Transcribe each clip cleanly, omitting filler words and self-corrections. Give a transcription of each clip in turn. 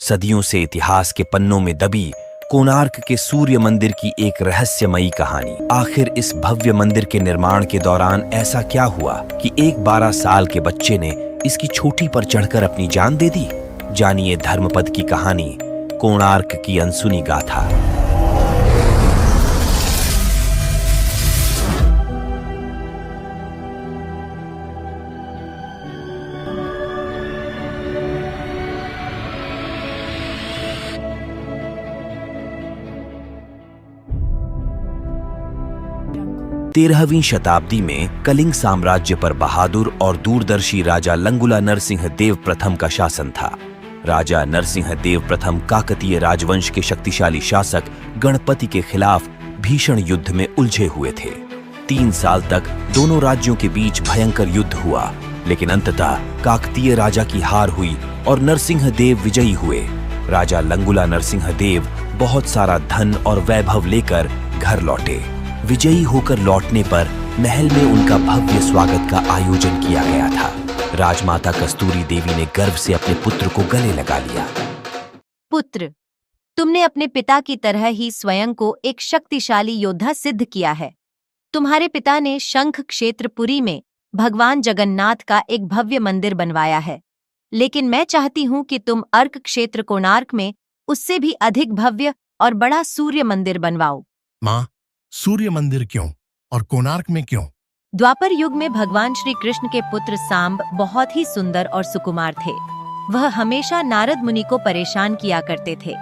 सदियों से इतिहास के पन्नों में दबी कोणार्क के सूर्य मंदिर की एक रहस्यमयी कहानी। आखिर इस भव्य मंदिर के निर्माण के दौरान ऐसा क्या हुआ कि एक 12 साल के बच्चे ने इसकी चोटी पर चढ़कर अपनी जान दे दी? जानिए धर्मपद की कहानी, कोणार्क की अनसुनी गाथा। तेरहवीं शताब्दी में कलिंग साम्राज्य पर बहादुर और दूरदर्शी राजा लंगुला नरसिंह देव प्रथम का शासन था। राजा नरसिंह देव प्रथम काकतीय राजवंश के शक्तिशाली शासक गणपति के खिलाफ भीषण युद्ध में उलझे हुए थे। 3 साल तक दोनों राज्यों के बीच भयंकर युद्ध हुआ, लेकिन अंततः काकतीय राजा की हार हुई और नरसिंह देव विजयी हुए। राजा लंगुला नरसिंह देव बहुत सारा धन और वैभव लेकर घर लौटे। विजयी होकर लौटने पर महल में उनका भव्य स्वागत का आयोजन किया गया था। राजमाता कस्तूरी देवी ने गर्व से अपने पुत्र को गले लगा लिया। पुत्र, तुमने अपने पिता की तरह ही स्वयं को एक शक्तिशाली योद्धा सिद्ध किया है। तुम्हारे पिता ने शंख क्षेत्रपुरी में भगवान जगन्नाथ का एक भव्य मंदिर बनवाया है, लेकिन मैं चाहती हूँ कि तुम अर्क क्षेत्र कोणार्क में उससे भी अधिक भव्य और बड़ा सूर्य मंदिर बनवाओ। माँ, सूर्य मंदिर क्यों और कोणार्क में क्यों? द्वापर युग में भगवान श्री कृष्ण के पुत्र सांब बहुत ही सुंदर और सुकुमार थे। वह हमेशा नारद मुनि को परेशान किया करते थे।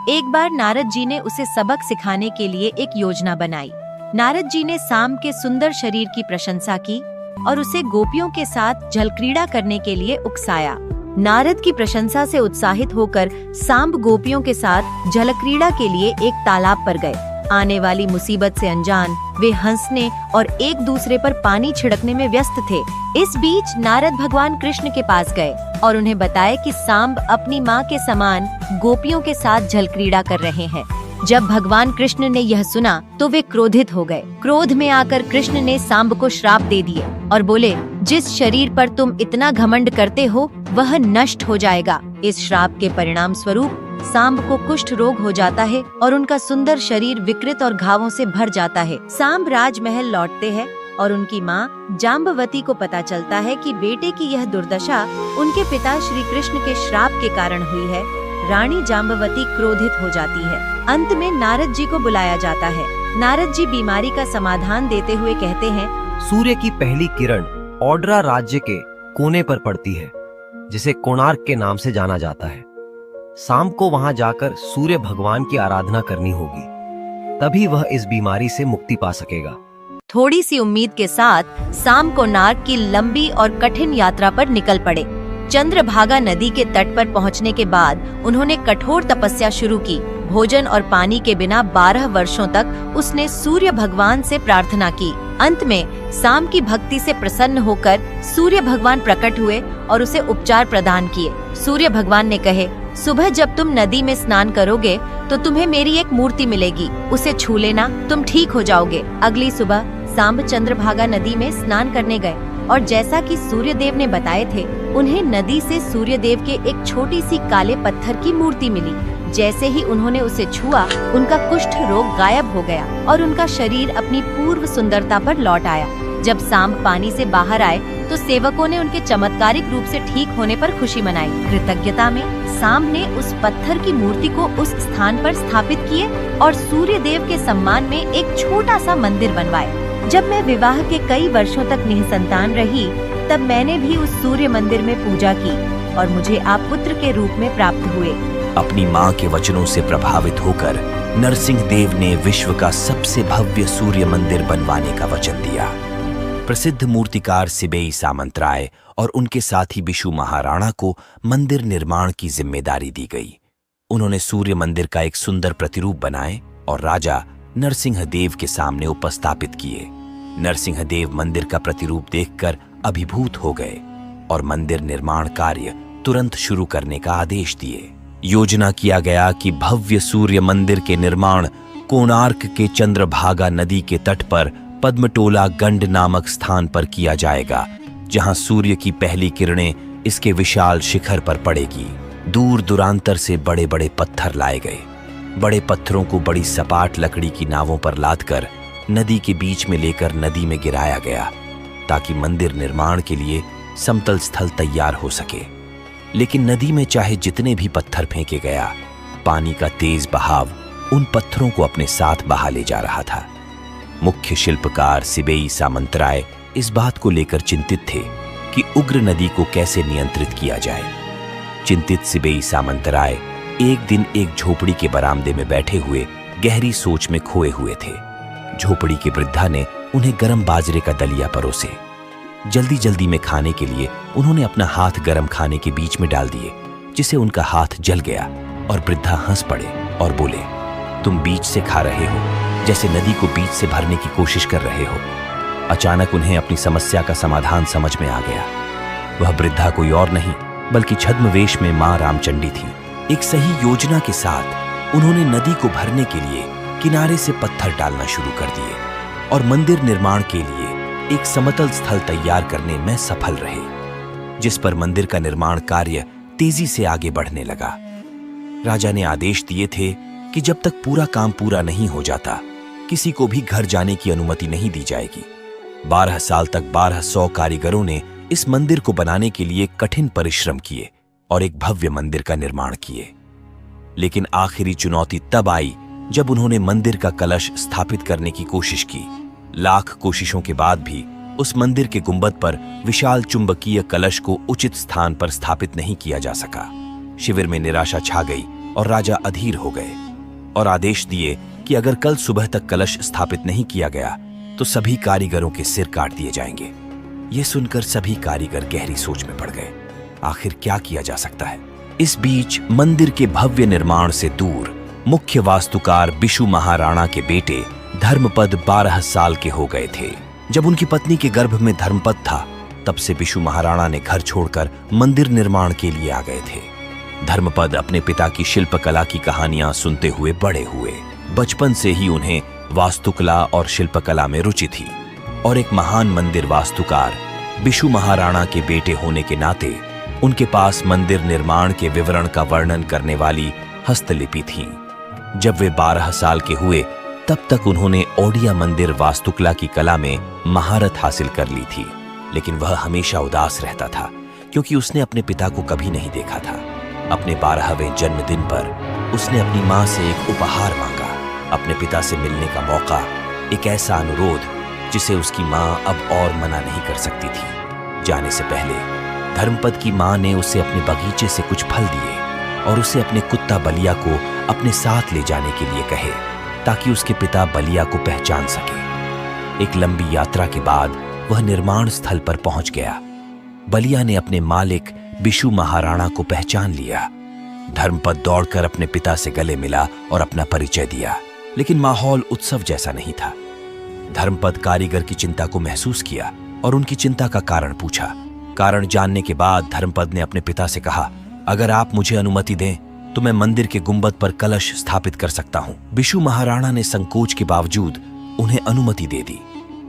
एक बार नारद जी ने उसे सबक सिखाने के लिए एक योजना बनाई। नारद जी ने सांब के सुंदर शरीर की प्रशंसा की और उसे गोपियों के साथ जलक्रीड़ा करने के लिए उकसाया। नारद की प्रशंसा से उत्साहित होकर सांब गोपियों के साथ जलक्रीड़ा के लिए एक तालाब पर गए। आने वाली मुसीबत से अनजान वे हंसने और एक दूसरे पर पानी छिड़कने में व्यस्त थे। इस बीच नारद भगवान कृष्ण के पास गए और उन्हें बताया कि सांब अपनी माँ के समान गोपियों के साथ जलक्रीड़ा कर रहे हैं। जब भगवान कृष्ण ने यह सुना तो वे क्रोधित हो गए। क्रोध में आकर कृष्ण ने सांब को श्राप दे दिए और बोले, जिस शरीर पर तुम इतना घमंड करते हो वह नष्ट हो जाएगा। इस श्राप के परिणाम स्वरूप सांब को कुष्ठ रोग हो जाता है और उनका सुंदर शरीर विकृत और घावों से भर जाता है। सांब राजमहल लौटते हैं और उनकी माँ जाम्बवती को पता चलता है कि बेटे की यह दुर्दशा उनके पिता श्री कृष्ण के श्राप के कारण हुई है। रानी जाम्बवती क्रोधित हो जाती है। अंत में नारद जी को बुलाया जाता है। नारद जी बीमारी का समाधान देते हुए कहते हैं, सूर्य की पहली किरण ओड्रा राज्य के कोने पर पड़ती है, जिसे कोणार्क के नाम से जाना जाता है। शाम को वहां जाकर सूर्य भगवान की आराधना करनी होगी, तभी वह इस बीमारी से मुक्ति पा सकेगा। थोड़ी सी उम्मीद के साथ शाम कोणार्क की लंबी और कठिन यात्रा पर निकल पड़े। चंद्रभागा नदी के तट पर पहुंचने के बाद उन्होंने कठोर तपस्या शुरू की। भोजन और पानी के बिना 12 वर्षों तक उसने सूर्य भगवान से प्रार्थना की। अंत में शाम की भक्ति से प्रसन्न होकर सूर्य भगवान प्रकट हुए और उसे उपचार प्रदान किए। सूर्य भगवान ने कहे, सुबह जब तुम नदी में स्नान करोगे तो तुम्हें मेरी एक मूर्ति मिलेगी, उसे छू लेना, तुम ठीक हो जाओगे। अगली सुबह सांब चंद्रभागा नदी में स्नान करने गए और जैसा कि सूर्यदेव ने बताए थे, उन्हें नदी से सूर्यदेव के एक छोटी सी काले पत्थर की मूर्ति मिली। जैसे ही उन्होंने उसे छुआ, उनका कुष्ठ रोग गायब हो गया और उनका शरीर अपनी पूर्व सुंदरता पर लौट आया। जब सांब पानी से बाहर आए तो सेवकों ने उनके चमत्कारिक रूप से ठीक होने पर खुशी मनाई। कृतज्ञता में सांब ने उस पत्थर की मूर्ति को उस स्थान पर स्थापित किए और सूर्यदेव के सम्मान में एक छोटा सा मंदिर बनवाए। जब मैं विवाह के कई वर्षों तक निसंतान रही, तब मैंने भी उस सूर्य मंदिर में पूजा की और मुझे आप पुत्र के रूप में प्राप्त हुए। अपनी माँ के वचनों से प्रभावित होकर नरसिंह देव ने विश्व का सबसे भव्य सूर्य मंदिर बनवाने का वचन दिया। प्रसिद्ध मूर्तिकार सिबेई सामंतराय और उनके साथी बिशु महाराणा को मंदिर निर्माण की जिम्मेदारी दी गई। उन्होंने सूर्य मंदिर का एक सुंदर प्रतिरूप बनाए और राजा नरसिंह देव के सामने उपस्थापित किए। नरसिंह देव मंदिर का प्रतिरूप देखकर अभिभूत हो गए और मंदिर निर्माण कार्य तुरंत शुरू करने का आदेश दिए। योजना किया गया कि भव्य सूर्य मंदिर के निर्माण कोणार्क के चंद्रभागा नदी के तट पर पद्मटोला गंड नामक स्थान पर किया जाएगा, जहां सूर्य की पहली किरणें इसके विशाल शिखर पर पड़ेगी। दूर दूरांतर से बड़े बड़े पत्थर लाए गए। बड़े पत्थरों को बड़ी सपाट लकड़ी की नावों पर लादकर नदी के बीच में लेकर नदी में गिराया गया, ताकि मंदिर निर्माण के लिए समतल स्थल तैयार हो सके। लेकिन नदी में चाहे जितने भी पत्थर फेंके गया, पानी का तेज बहाव उन पत्थरों को अपने साथ बहा ले जा रहा था। मुख्य शिल्पकार सिबेई सामंतराय इस बात को लेकर चिंतित थे कि उग्र नदी को कैसे नियंत्रित किया जाए। चिंतित सिबेई सामंतराय एक दिन एक झोपड़ी के बरामदे में बैठे हुए गहरी सोच में खोए हुए थे। झोपड़ी के वृद्धा ने उन्हें गरम बाजरे का दलिया परोसे। जल्दी जल्दी में खाने के लिए उन्होंने अपना हाथ गरम खाने के बीच में डाल दिए, जिससे उनका हाथ जल गया और वृद्धा हंस पड़े और बोले, तुम बीच से खा रहे हो, जैसे नदी को बीच से भरने की कोशिश कर रहे हो। अचानक उन्हें अपनी समस्या का समाधान समझ में आ गया। वह वृद्धा कोई और नहीं बल्कि छद्मवेश में मां रामचंडी थी। एक सही योजना के साथ उन्होंने नदी को भरने के लिए किनारे से पत्थर डालना शुरू कर दिए और मंदिर निर्माण के लिए एक समतल स्थल तैयार करने में सफल रहे, जिस पर मंदिर का निर्माण कार्य तेजी से आगे बढ़ने लगा। राजा ने आदेश दिए थे कि जब तक पूरा काम पूरा नहीं हो जाता, किसी को भी घर जाने की अनुमति नहीं दी जाएगी। 12 साल तक 1200 कारीगरों ने इस मंदिर को बनाने के लिए कठिन परिश्रम किए और एक भव्य मंदिर का निर्माण किए। लेकिन आखिरी चुनौती तब आई जब उन्होंने मंदिर का कलश स्थापित करने की कोशिश की। लाख कोशिशों के बाद भी उस मंदिर के गुंबद पर विशाल चुंबकीय कलश को उचित स्थान पर स्थापित नहीं किया जा सका। शिविर में निराशा छा गई और राजा अधीर हो गए और आदेश दिए कि अगर कल सुबह तक कलश स्थापित नहीं किया गया तो सभी कारीगरों के सिर काट दिए जाएंगे। यह सुनकर सभी कारीगर गहरी सोच में पड़ गए। आखिर क्या किया जा सकता है? इस बीच मंदिर के भव्य निर्माण से दूर मुख्य वास्तुकार बिशु महाराणा के बेटे धर्मपद 12 साल के हो गए थे। जब उनकी पत्नी के गर्भ में धर्मपद था, तब से बिशु महाराणा ने घर छोड़कर मंदिर निर्माण के लिए आ गए थे। धर्मपद अपने पिता की शिल्पकला की कहानियां सुनते हुए बड़े हुए। बचपन से ही उन्हें वास्तुकला और शिल्पकला में रुचि थी और एक महान मंदिर वास्तुकार बिशु महाराणा के बेटे होने के नाते उनके पास मंदिर निर्माण के विवरण का वर्णन करने वाली हस्तलिपि थी। जब वे 12 साल के हुए, तब तक उन्होंने ओडिया मंदिर वास्तुकला की कला में महारत हासिल कर ली थी। लेकिन वह हमेशा उदास रहता था, क्योंकि उसने अपने पिता को कभी नहीं देखा था। अपने 12वें जन्मदिन पर उसने अपनी मां से एक उपहार मांगा, अपने पिता से मिलने का मौका, एक ऐसा अनुरोध जिसे उसकी मां अब और मना नहीं कर सकती थी। जाने से पहले धर्मपद की मां ने उसे अपने बगीचे से कुछ फल दिए और उसे अपने कुत्ता बलिया को अपने साथ ले जाने के लिए कहे, ताकि उसके पिता बलिया को पहचान सके। एक लंबी यात्रा के बाद वह निर्माण स्थल पर पहुंच गया। बलिया ने अपने मालिक बिशु महाराणा को पहचान लिया। धर्मपद दौड़कर अपने पिता से गले मिला और अपना परिचय दिया, लेकिन माहौल उत्सव जैसा नहीं था। धर्मपद कारीगर की चिंता को महसूस किया और उनकी चिंता का कारण पूछा। कारण जानने के बाद धर्मपद ने अपने पिता से कहा, अगर आप मुझे अनुमति दें तो मैं मंदिर के गुंबद पर कलश स्थापित कर सकता हूं। बिशु महाराणा ने संकोच के बावजूद उन्हें अनुमति दे दी।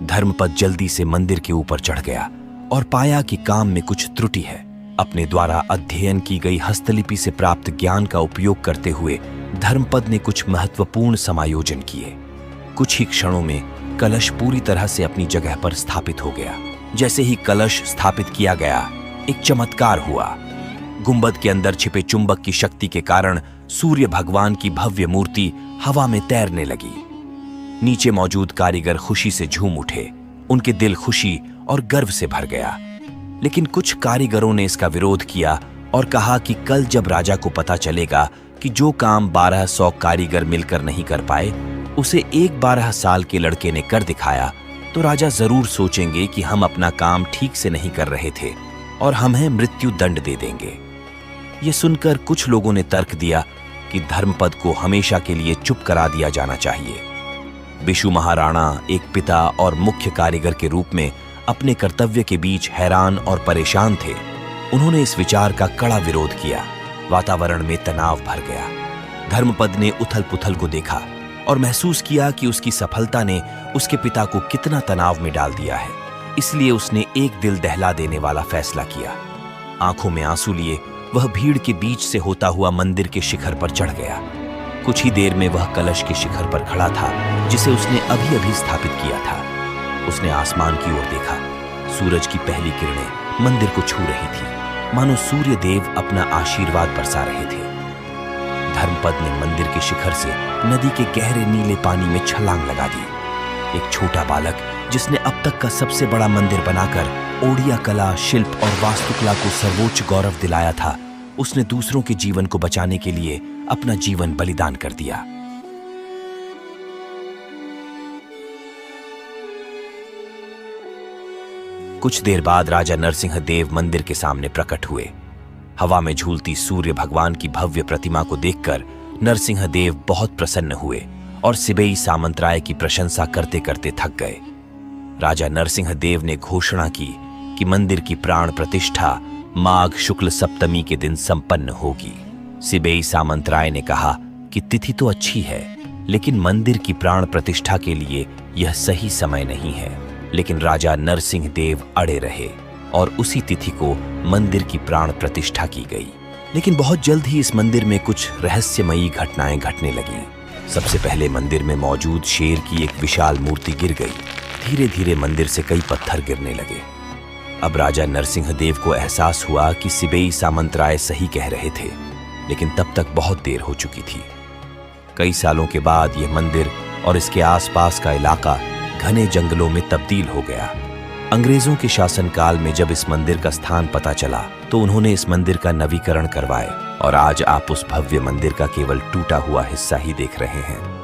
धर्मपद जल्दी से मंदिर के ऊपर चढ़ गया और पाया कि काम में कुछ त्रुटि है। अपने द्वारा अध्ययन की गई हस्तलिपि से प्राप्त ज्ञान का उपयोग करते हुए धर्मपद ने कुछ महत्वपूर्ण समायोजन किए। कुछ ही क्षणों में कलश पूरी तरह से अपनी जगह पर स्थापित हो गया। जैसे ही कलश स्थापित किया गया, एक चमत्कार हुआ। गुंबद के अंदर छिपे चुंबक की शक्ति के कारण सूर्य भगवान की भव्य मूर्ति हवा में तैरने लगी। नीचे मौजूद कारीगर खुशी से झूम उठे। उनके दिल खुशी और गर्व से भर गया। लेकिन कुछ कारीगरों ने इसका विरोध किया और कहा कि कल जब राजा को पता चलेगा कि जो काम 1200 कारीगर मिलकर नहीं कर पाए, उसे एक 12 साल के लड़के ने कर दिखाया, तो राजा जरूर सोचेंगे कि हम अपना काम ठीक से नहीं कर रहे थे और हमें मृत्यु दंड दे देंगे। ये सुनकर कुछ लोगों ने तर्क दिया कि धर्मपद को हमेशा के लिए चुप करा दिया जाना चाहिए। बिशु महाराणा एक पिता और मुख्य कारीगर के रूप में अपने कर्तव्य के बीच हैरान और परेशान थे। उन्होंने इस विचार का कड़ा विरोध किया। वातावरण में तनाव भर गया। धर्मपद ने उथल पुथल को देखा और महसूस किया कि उसकी सफलता ने उसके पिता को कितना तनाव में डाल दिया है। इसलिए उसने एक दिल दहला देने वाला फैसला किया। आंखों में आंसू लिए वह भीड़ के बीच से होता हुआ मंदिर के शिखर पर चढ़ गया। कुछ ही देर में वह कलश के शिखर पर खड़ा था, जिसे उसने अभी अभी स्थापित किया था। उसने आसमान की ओर देखा। सूरज की पहली किरणें मंदिर को छू रही थी, मानो सूर्य देव अपना आशीर्वाद बरसा रहे थे। धर्मपद ने मंदिर के शिखर से नदी के गहरे नीले पानी में छलांग लगा दी। एक छोटा बालक, जिसने अब तक का सबसे बड़ा मंदिर बनाकर ओडिया कला, शिल्प और वास्तुकला को सर्वोच्च गौरव दिलाया था, उसने दूसरों के जीवन को बचाने के लिए अपना जीवन बलिदान कर दिया। कुछ देर बाद राजा नरसिंह देव मंदिर के सामने प्रकट हुए। हवा में झूलती सूर्य भगवान की भव्य प्रतिमा को देखकर नरसिंह देव बहुत प्रसन्न हुए और सिबेई सामंतराय की प्रशंसा करते करते थक गए। राजा नरसिंह देव ने घोषणा की कि मंदिर की प्राण प्रतिष्ठा माघ शुक्ल सप्तमी के दिन संपन्न होगी। सिबेई सामंतराय ने कहा कि तिथि तो अच्छी है, लेकिन मंदिर की प्राण प्रतिष्ठा के लिए यह सही समय नहीं है। लेकिन राजा नरसिंह देव अड़े रहे और उसी तिथि को मंदिर की प्राण प्रतिष्ठा की गई। लेकिन बहुत जल्द ही इस मंदिर में कुछ रहस्यमयी घटनाएं घटने लगीं। सबसे पहले मंदिर में मौजूद शेर की एक विशाल मूर्ति गिर गई। धीरे धीरे मंदिर से कई पत्थर गिरने लगे। अब राजा नरसिंह देव को एहसास हुआ कि सिबेई सामंतराय सही कह रहे थे, लेकिन तब तक बहुत देर हो चुकी थी। कई सालों के बाद यह मंदिर और इसके आसपास का इलाका घने जंगलों में तब्दील हो गया। अंग्रेजों के शासनकाल में जब इस मंदिर का स्थान पता चला, तो उन्होंने इस मंदिर का नवीकरण करवाए और आज आप उस भव्य मंदिर का केवल टूटा हुआ हिस्सा ही देख रहे हैं।